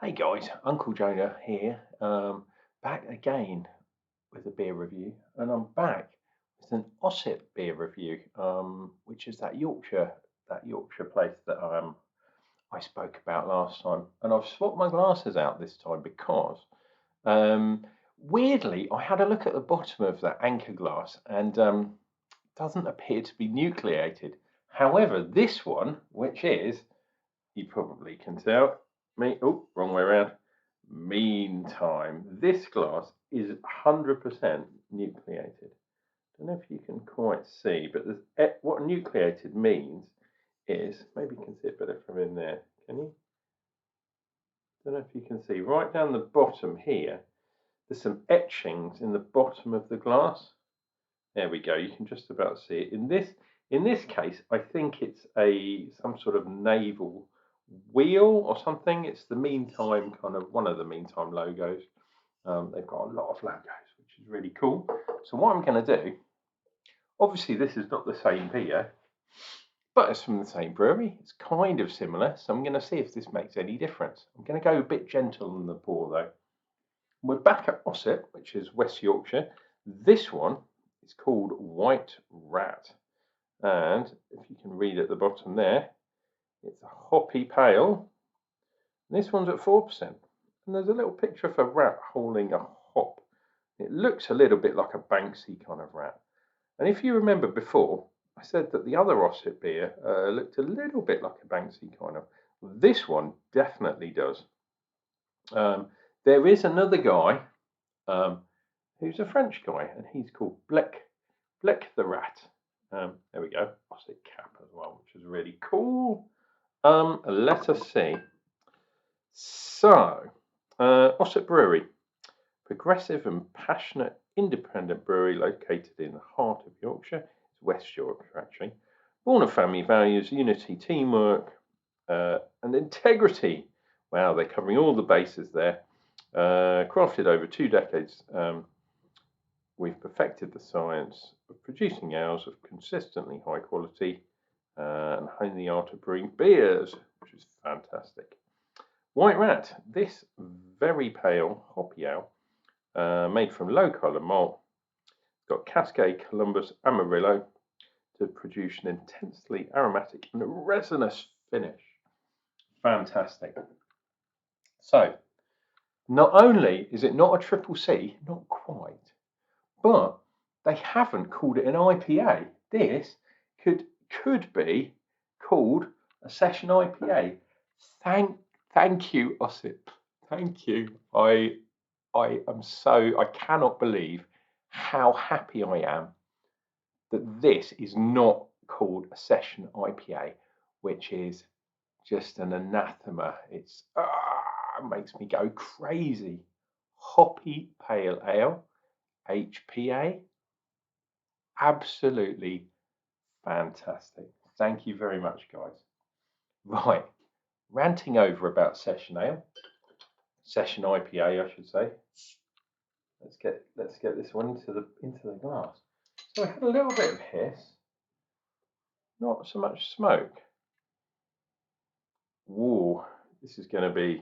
Hey guys, Unclejona here, back again with a beer review, and I'm back with an Ossett beer review, which is that Yorkshire place that I spoke about last time, and I've swapped my glasses out this time because weirdly I had a look at the bottom of that anchor glass and doesn't appear to be nucleated. However, this one, which is, you probably can tell me, oh, wrong way around. Meantime, this glass is 100% nucleated. Don't know if you can quite see, but what nucleated means is, maybe you can see it better from in there. Can you? Don't know if you can see right down the bottom here. There's some etchings in the bottom of the glass. There we go. You can just about see it. In this case, I think it's some sort of naval wheel or something. It's the Meantime, kind of one of the Meantime logos. They've got a lot of logos, which is really cool. So what I'm going to do, obviously this is not the same beer, but it's from the same brewery. It's kind of similar, so I'm going to see if this makes any difference. I'm going to go a bit gentle in the pour though. We're back at Ossett, which is West Yorkshire. This one is called White Rat, and if you can read at the bottom there, it's a hoppy pale. This one's at 4%. And there's a little picture of a rat holding a hop. It looks a little bit like a Banksy kind of rat. And if you remember before, I said that the other Ossett beer looked a little bit like a Banksy kind of. This one definitely does. There is another guy who's a French guy, and he's called Bleck the Rat. There we go, Ossett cap as well, which is really cool. Let us see. So, Ossett Brewery, progressive and passionate independent brewery located in the heart of Yorkshire. It's West Yorkshire, actually. Born of family values, unity, teamwork, and integrity. Wow, they're covering all the bases there. Crafted over 2 decades, we've perfected the science of producing ales of consistently high quality and honed the art of brewing beers, which is fantastic. White Rat, this very pale hoppy ale, made from low colour malt, got Cascade, Columbus, Amarillo to produce an intensely aromatic and resinous finish. Fantastic. So, not only is it not a triple C, not quite, but they haven't called it an IPA. This could be called a session IPA. Thank you, Ossett. Thank you. I cannot believe how happy I am that this is not called a session IPA, which is just an anathema. It makes me go crazy. Hoppy pale ale, HPA, absolutely fantastic. Thank you very much, guys. Right, ranting over about session ale, session IPA, I should say. Let's get this one into the glass. So we had a little bit of hiss, not so much smoke. Whoa, this is going to be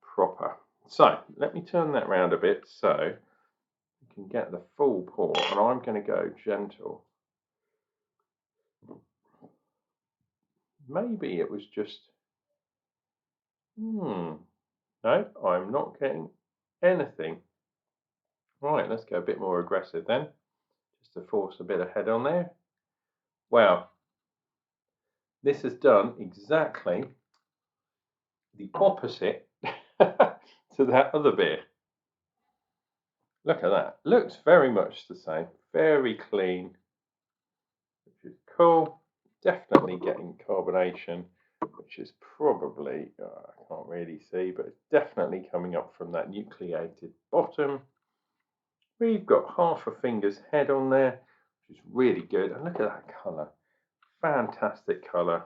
proper. So let me turn that round a bit so you can get the full pour, and I'm going to go gentle. Maybe it was just, no, I'm not getting anything. Right, let's go a bit more aggressive then, just to force a bit of head on there. Wow, this has done exactly the opposite to that other beer. Look at that, looks very much the same, very clean, which is cool. Definitely getting carbonation, which is probably, I can't really see, but it's definitely coming up from that nucleated bottom. We've got half a finger's head on there, which is really good. And look at that colour, fantastic colour.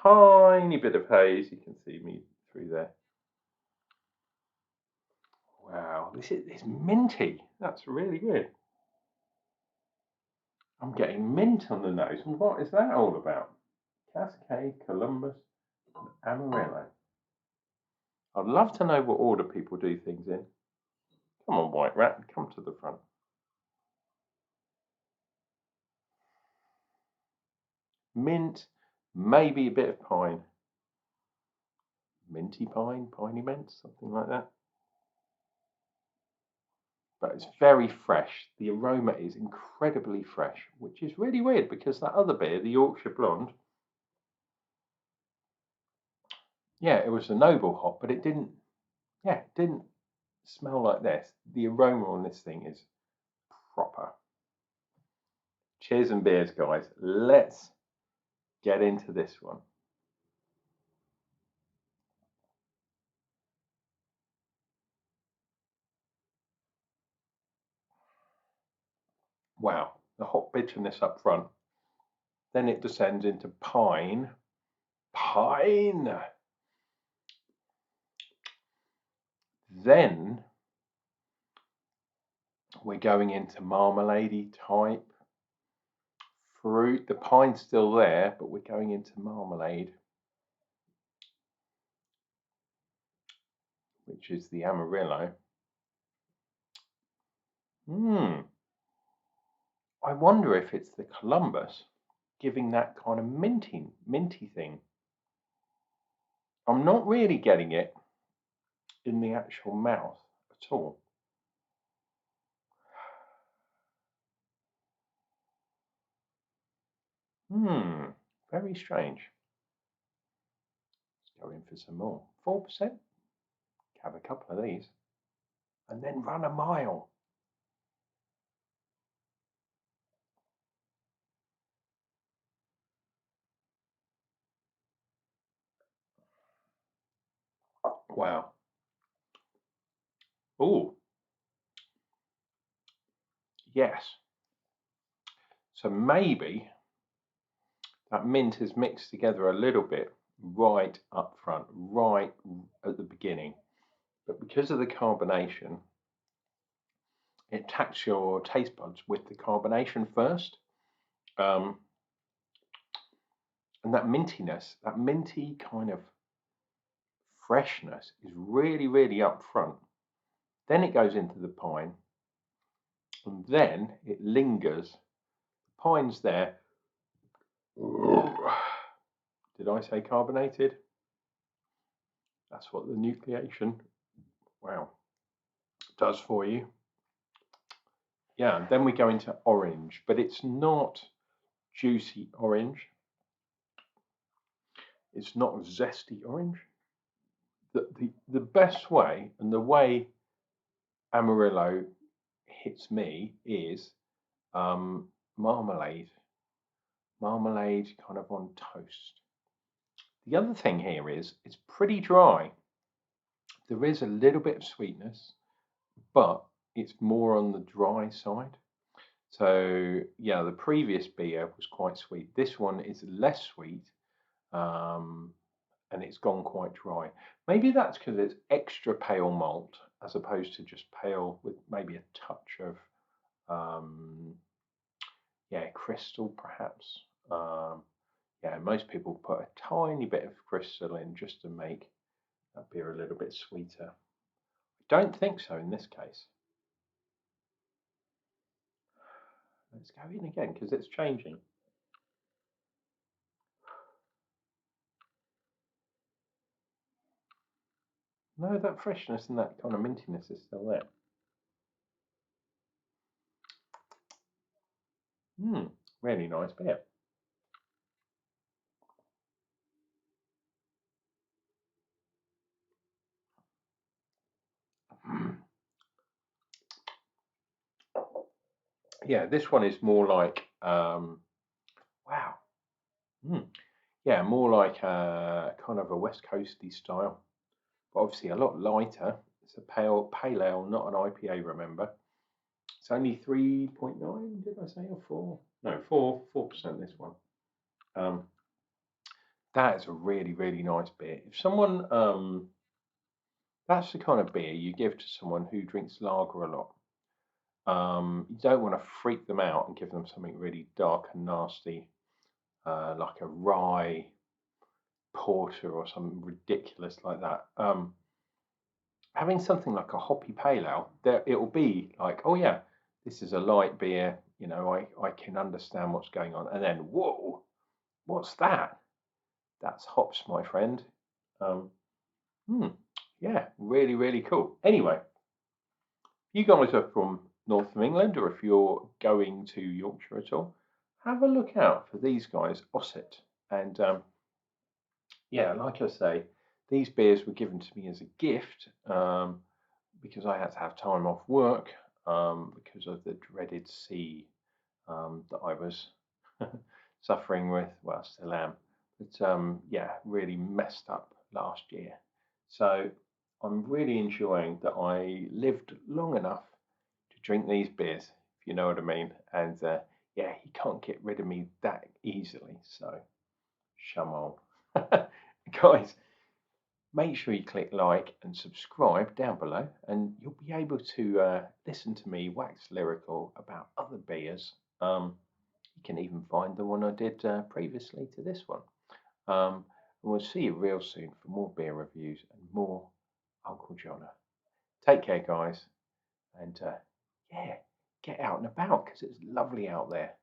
Tiny bit of haze, you can see me through there. Wow, this is minty. That's really good. I'm getting mint on the nose. And what is that all about? Cascade, Columbus, and Amarillo. I'd love to know what order people do things in. Come on, White Rat, come to the front. Mint, maybe a bit of pine. Minty pine, piney mint, something like that. But it's very fresh. The aroma is incredibly fresh, which is really weird because that other beer, the Yorkshire Blonde, yeah, it was a noble hop, but it didn't smell like this. The aroma on this thing is proper. Cheers and beers, guys. Let's get into this one. Wow, the hot bitterness up front. Then it descends into pine. Pine! Then we're going into marmalade type fruit. The pine's still there, but we're going into marmalade, which is the Amarillo. I wonder if it's the Columbus giving that kind of minty thing. I'm not really getting it in the actual mouth at all. Very strange. Let's go in for some more. 4%. Have a couple of these and then run a mile. Wow. Oh, yes. So maybe that mint is mixed together a little bit right up front, right at the beginning. But because of the carbonation, it attacks your taste buds with the carbonation first. And that mintiness, that minty kind of freshness is really, really up front. Then it goes into the pine, and then it lingers. The pine's there. Did I say carbonated? That's what the nucleation, wow, does for you. Yeah, then we go into orange, but it's not juicy orange. It's not zesty orange. The best way, and the way Amarillo hits me, is marmalade. Marmalade kind of on toast. The other thing here is it's pretty dry. There is a little bit of sweetness, but it's more on the dry side. So yeah, the previous beer was quite sweet. This one is less sweet, and it's gone quite dry. Maybe that's because it's extra pale malt as opposed to just pale with maybe a touch of crystal perhaps. Most people put a tiny bit of crystal in just to make that beer a little bit sweeter. I don't think so in this case. Let's go in again because it's changing. No, that freshness and that kind of mintiness is still there. Really nice beer. Yeah, this one is more like wow. Yeah, more like a kind of a West Coasty style, but obviously a lot lighter. It's a pale ale, not an IPA. Remember, it's only 3.9. Did I say or 4? No, 4%. This one. That is a really, really nice beer. If someone that's the kind of beer you give to someone who drinks lager a lot. You don't want to freak them out and give them something really dark and nasty, like a rye porter or something ridiculous like that. having something like a hoppy pale ale, there it will be like, oh yeah, this is a light beer. You know, I can understand what's going on, and then whoa, what's that? That's hops, my friend. Um, hmm, yeah, really, really cool. Anyway, you guys are from north of England, or if you're going to Yorkshire at all, have a look out for these guys, Ossett. And yeah, like I say, these beers were given to me as a gift because I had to have time off work because of the dreaded sea that I was suffering with. Well, still am. But yeah, really messed up last year. So I'm really enjoying that I lived long enough to drink these beers, if you know what I mean. And yeah, he can't get rid of me that easily. So, shum on. Guys, make sure you click like and subscribe down below, and you'll be able to listen to me wax lyrical about other beers. You can even find the one I did previously to this one. And we'll see you real soon for more beer reviews and more Unclejona. Take care, guys, and yeah, get out and about because it's lovely out there.